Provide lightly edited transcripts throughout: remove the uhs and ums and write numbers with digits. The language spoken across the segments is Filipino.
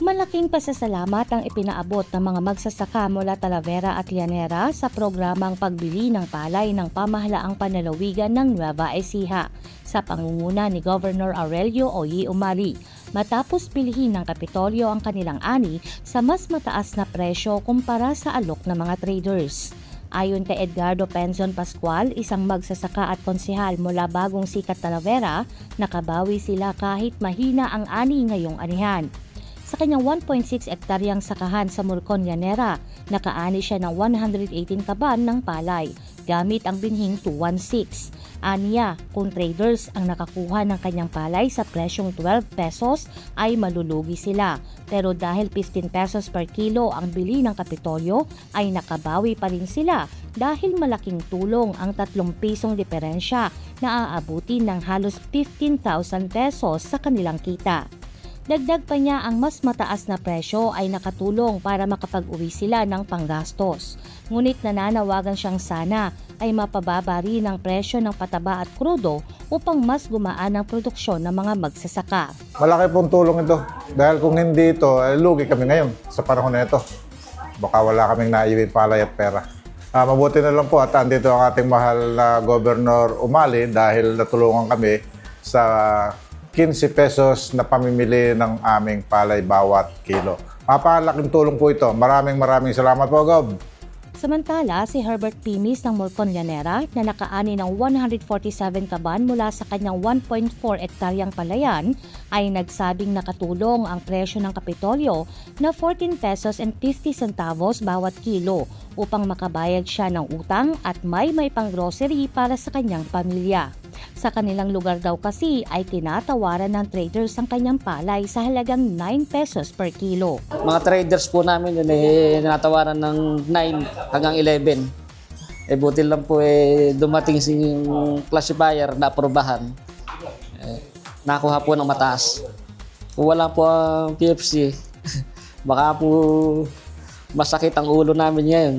Malaking pasasalamat ang ipinaabot ng mga magsasaka mula Talavera at Llanera sa programang pagbili ng palay ng pamahalaang panlalawigan ng Nueva Ecija sa pangunguna ni Governor Aurelio Oye Umali matapos bilhin ng Kapitolyo ang kanilang ani sa mas mataas na presyo kumpara sa alok ng mga traders. Ayon kay Edgardo Penzon Pascual, isang magsasaka at konsehal mula Bagong Sikat Talavera, nakabawi sila kahit mahina ang ani ngayong anihan. Sa kanyang 1.6 hektaryang sakahan sa Murcon, Llanera, nakaani siya ng 118 kaban ng palay gamit ang binhing 216. Aniya, kung traders ang nakakuha ng kanyang palay sa presyong 12 pesos ay malulugi sila. Pero dahil 15 pesos per kilo ang bili ng Kapitolyo ay nakabawi pa rin sila dahil malaking tulong ang 3 pisong diferensya na aabutin ng halos 15,000 pesos sa kanilang kita. Dagdag pa niya, ang mas mataas na presyo ay nakatulong para makapag-uwi sila ng panggastos. Ngunit nananawagan siyang sana ay mapababa rin ang presyo ng pataba at krudo upang mas gumaan ang produksyon ng mga magsasaka. Malaki pong tulong ito dahil kung hindi ito, lugi kami ngayon sa panahon na ito. Baka wala kaming naiwin palay at pera. Mabuti na lang po at andito ang ating mahal na Governor Umali dahil natulungan kami sa 15 pesos na pamimili ng aming palay bawat kilo. Mapakalaking tulong po ito. Maraming salamat po, Gob. Samantala, si Herbert Pimis ng Murcon, Llanera na nakaani ng 147 kaban mula sa kanyang 1.4 hektaryang palayan ay nagsabing nakatulong ang presyo ng Kapitolyo na 14 pesos and 50 centavos bawat kilo upang makabayad siya ng utang at may pang-grocery para sa kanyang pamilya. Sa kanilang lugar daw kasi ay tinatawaran ng traders ang kanyang palay sa halagang 9 pesos per kilo. Mga traders po namin yun tinatawaran ng 9 hanggang 11. Buti lang po dumating si classifier na aprobahan. Nakuha po ng mataas. Kung wala po ang PFC, baka po masakit ang ulo namin ngayon.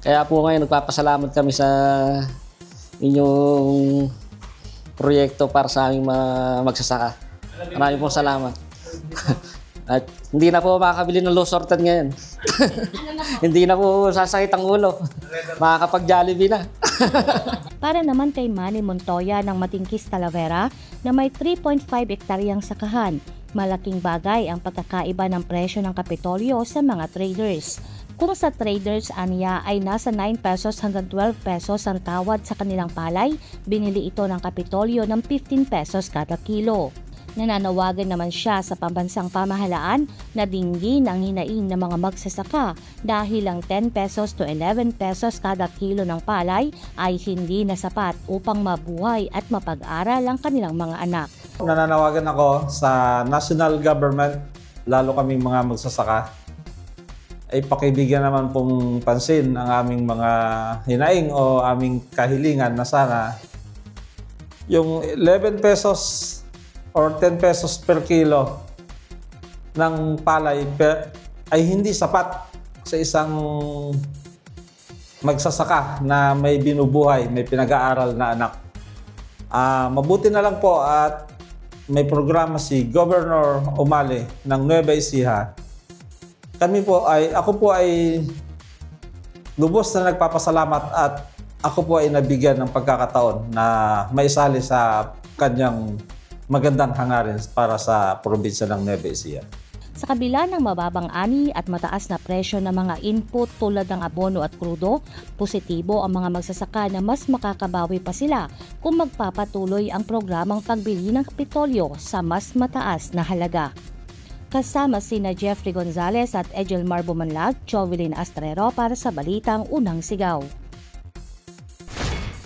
Kaya po ngayon nagpapasalamat kami sa inyong proyekto para sa aming magsasaka. Maraming pong salamat. At hindi na po makakabili ng low sorted ngayon. Hindi na po sasakit ang ulo. Makakapag-Jollibee na. Para naman kay Manny Montoya ng Matingkis, Talavera na may 3.5 hektaryang sakahan, malaking bagay ang pagkakaiba ng presyo ng Kapitolyo sa mga traders. Kung sa traders aniya ay nasa 9 pesos hanggang 12 pesos ang tawad sa kanilang palay, binili ito ng Kapitolyo ng 15 pesos kada kilo. Nananawagan naman siya sa pambansang pamahalaan na dinggin ang hinaing ng mga magsasaka dahil ang 10 pesos to 11 pesos kada kilo ng palay ay hindi na sapat upang mabuhay at mapag-aral ang kanilang mga anak. Nananawagan ako sa national government, lalo kaming mga magsasaka, ay pakibigyan naman pong pansin ang aming mga hinaing o aming kahilingan na sana yung 11 pesos or 10 pesos per kilo ng palay ay hindi sapat sa isang magsasaka na may binubuhay, may pinag-aaral na anak. Mabuti na lang po at may programa si Governor Umali ng Nueva Ecija. Ako po ay lubos na nagpapasalamat at ako po ay nabigyan ng pagkakataon na maisali sa kanyang magandang hangarin para sa probinsya ng Nueva Ecija. Sa kabila ng mababang ani at mataas na presyo ng mga input tulad ng abono at krudo, positibo ang mga magsasaka na mas makakabawi pa sila kung magpapatuloy ang programang pagbili ng Kapitolyo sa mas mataas na halaga. Kasama sina Jeffrey Gonzalez at Ejelmar Bumanlag, Jovelyn Astrero para sa Balitang Unang Sigaw.